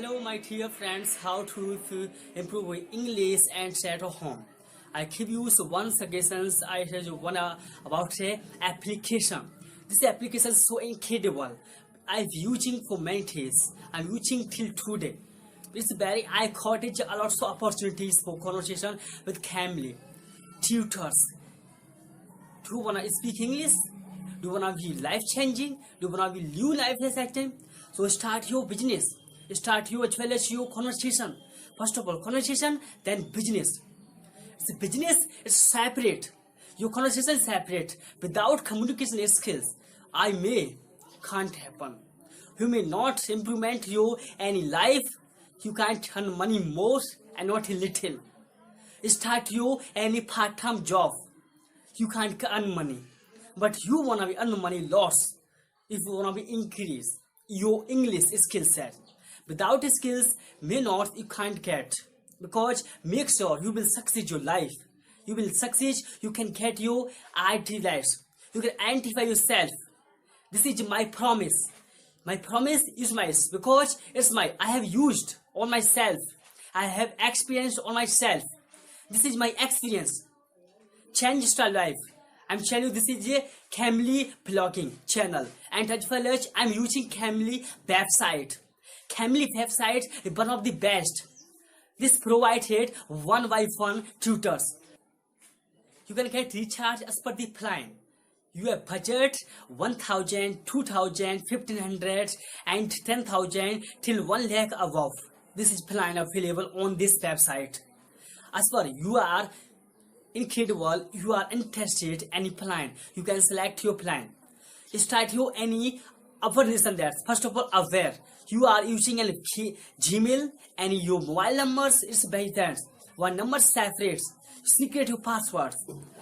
Hello my dear friends, how to improve your English and stay at home. I give you one suggestions. I tell you one about a application. This application is so incredible. I'm using for many days. I'm using till today. It's very I caught it a lot of opportunities for conversation with Cambly, tutors. Do you wanna speak English? Do you wanna be life changing? Do you wanna be new life exciting? So start your business. Start you as well as your conversation. First of all, conversation, then business. It's a business, it's separate. Your conversation is separate. Without communication skills, can't happen. You may not implement your any life. You can't earn money more and not a little. Start your any part-time job. You can't earn money. But you wanna be earn money lots. If you wanna be increase your English skill set. Without skills, you can't get. Because make sure you will succeed your life. You will succeed, you can get your ideas. You can identify yourself. This is my promise. My promise is mine because I have used on myself. I have experienced on myself. This is my experience. Change your life. I'm telling you, this is a Cambly blogging channel. And as well as I'm using Cambly website. Cambly website is one of the best. This provided one-by-one tutors. You can get recharge as per the plan. You have budget 1,000, 2,000, 1,500 and 10,000 till 1 lakh above. This is plan available on this website. As per you are incredible, you are interested any plan, you can select your plan. Start your any awareness on that. First of all, aware. You are using a Gmail and your mobile numbers is by that. One number separates. Secret your passwords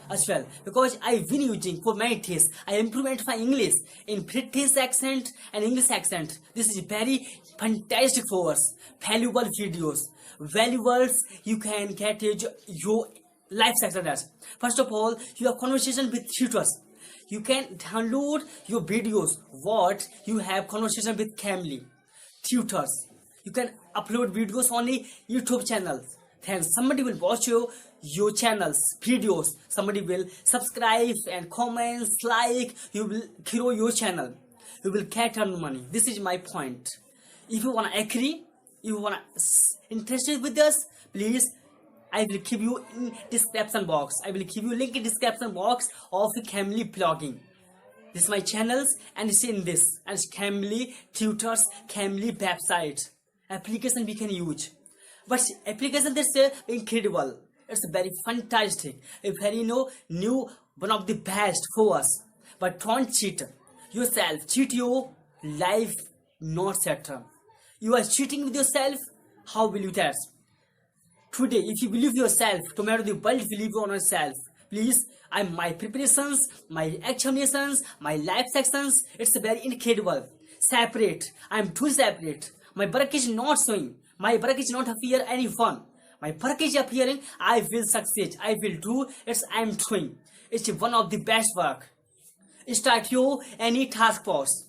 as well. Because I've been using for many days. I improved my English in British accent and English accent. This is very fantastic for us. Valuable videos. Valuables you can get your life success. First of all, you have conversation with tutors. You can download your videos. What you have conversation with Cambly tutors. You can upload videos on the YouTube channel. Then somebody will watch your channels, videos. Somebody will subscribe and comments, like. You will grow your channel. You will get earn money. This is my point. If you wanna agree, if you wanna interested with us, please. I will give you in description box. I will give you link in description box of Cambly blogging. This is my channels and it's in this. And it's Cambly tutors, Cambly website. Application we can use. But application that's incredible. It's very fantastic. A very new one of the best for us. But don't cheat yourself. Cheat your life not certain. You are cheating with yourself. How will you test? Today, if you believe yourself, tomorrow the world will believe on yourself. Please, my preparations, my examinations, my life sections, it's very incredible. Separate. I'm too separate. My work is not showing. My work is not appear anyone. My work is appearing. I will succeed. I will do. I'm doing. It's one of the best work. Start your any task force.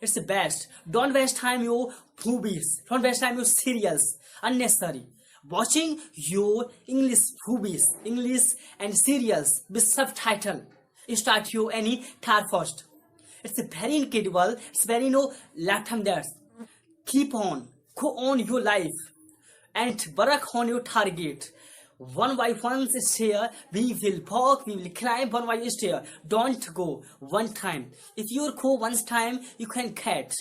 It's the best. Don't waste time your movies. Don't waste time your serials. Unnecessary. Watching your English movies, English and serials with subtitle. Start your any task first. It's very incredible. It's very lifetime there. Keep on. Go on your life. And work on your target. One by one stair. We will walk. We will climb one by stair. Don't go one time. If you go one time, you can get.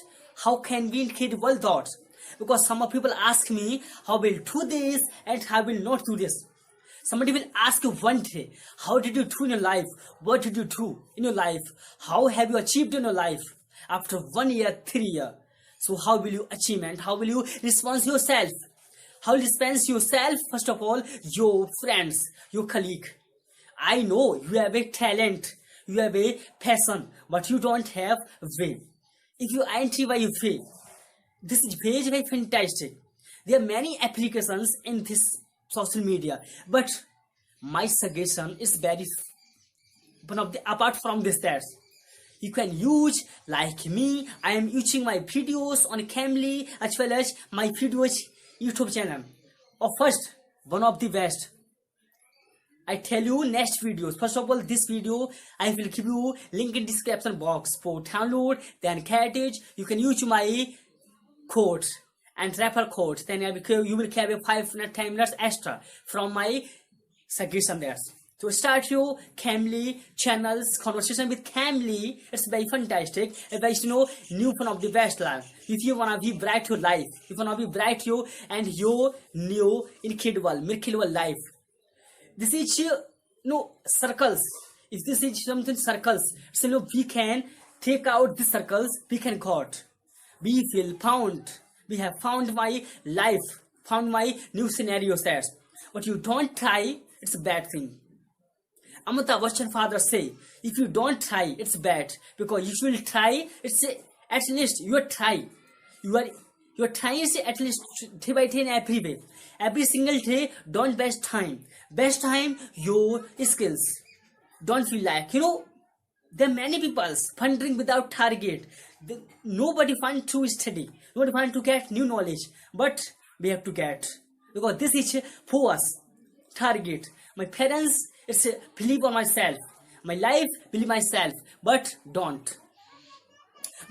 How can we incredible thoughts? Because some people ask me, how will do this and how will not do this. Somebody will ask you one day, how did you do in your life? What did you do in your life? How have you achieved in your life? After 1 year, 3 years. So how will you achieve and how will you respond yourself? How will you respond yourself? First of all, your friends, your colleague. I know you have a talent, you have a passion, but you don't have a way. If you identify your way, this is very fantastic. There are many applications in this social media, but my suggestion is very one of the apart from this that you can use like me. I am using my videos on Cambly as well as my videos YouTube channel. First, one of the best. I tell you next videos. First of all, this video I will give you link in description box for download. Then cartridge, you can use my code and referral code. Then you will have a 5-10 minutes extra from my suggestion there. So start your Cambly channels conversation with Cambly. It's very fantastic. It's new one of the best life. If you wanna be bright your life, if you wanna be bright your and your new incredible miracle life. This is circles. If this is something circles, so we can take out the circles. We can got. We feel found. We have found my life. Found my new scenario sets. But you don't try, it's a bad thing. Amitabh Bachchan father say, if you don't try, it's bad. Because you will try, it's at least you are try. You are trying at least 3 by 10 every way. Every single day, don't waste time. Best time your skills. Don't feel like, there are many people wandering without target. Nobody wants to study. Nobody wants to get new knowledge. But we have to get. Because this is for us. Target. My parents, it's believe on myself. My life, believe myself. But don't.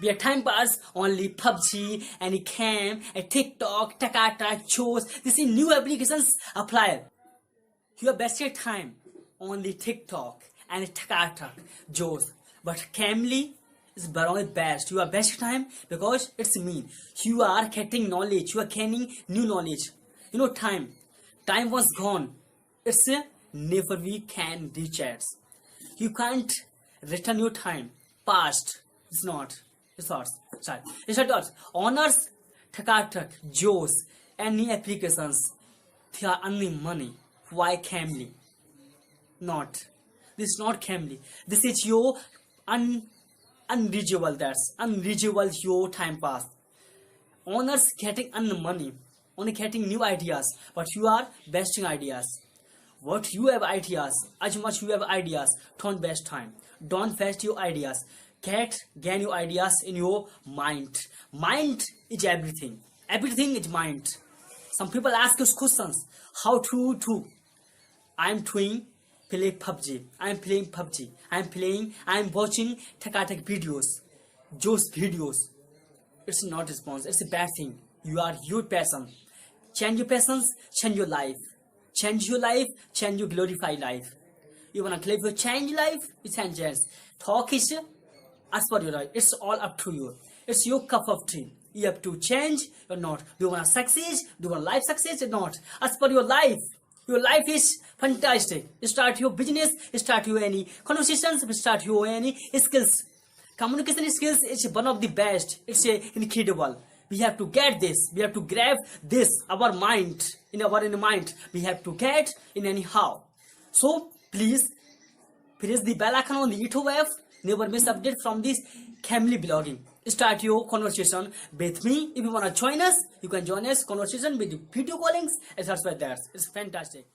We are time pass only PUBG, any Cam, a TikTok, Takata, Chose. This is new applications apply. You are wasted time only TikTok and Takata, Chose. But Cambly is very best. You are best time because it's mean. You are getting knowledge. You are gaining new knowledge. Time was gone. It's never we can recharge. You can't return your time. Past. It's not. It's not. Honors, Takatak, Joes, any applications, they are earning money. Why Cambly? Not. This is not Cambly. This is your unreachable. That's unreachable your time pass. Honors getting earn money, only getting new ideas, but you are wasting ideas. What you have ideas, as much you have ideas, don't waste time. Don't waste your ideas. Gain your ideas in your mind. Mind is everything. Everything is mind. Some people ask us questions. How to do? I'm doing play PUBG. I'm playing PUBG. I'm watching Takatak videos. Those videos. It's not response. It's a bad thing. You are your passion. Change your passions, change your life. Change your life, change your glorify life. You wanna live your change life, you change it. Talk is as per your right. It's all up to you. It's your cup of tea. You have to change or not. Do you want to succeed? Do you want life success or not? As per your life. Your life is fantastic. You start your business, you start your any conversations, you start your any skills. Communication skills is one of the best. It's incredible. We have to get this. We have to grab this. Our mind. In our mind. We have to get in anyhow. So please press the bell icon on the YouTube app. Never miss update from this Cambly blogging. Start your conversation with me. If you want to join us, you can join us conversation with video callings. It's fantastic.